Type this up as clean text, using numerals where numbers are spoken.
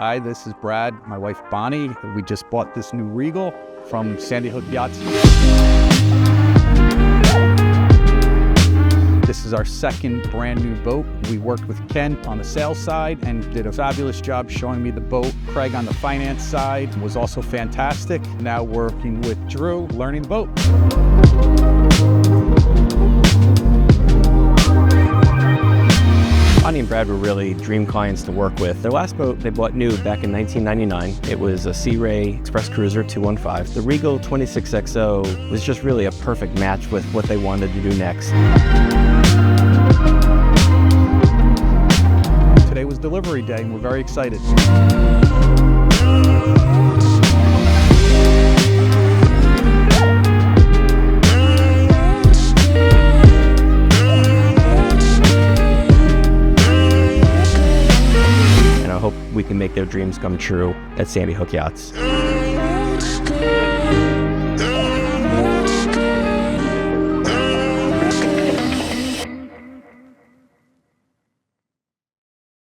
Hi, this is Brad, my wife Bonnie. We just bought this new Regal from Sandy Hook Yachts. This is our second brand new boat. We worked with Ken on the sales side and did a fabulous job showing me the boat. Craig on the finance side was also fantastic. Now working with Drew, learning the boat. Bonnie and Brad were really dream clients to work with. Their last boat they bought new back in 1999. It was a Sea Ray Express Cruiser 215. The Regal 26XO was just really a perfect match with what they wanted to do next. Today was delivery day and we're very excited. I hope we can make their dreams come true at Sandy Hook Yachts.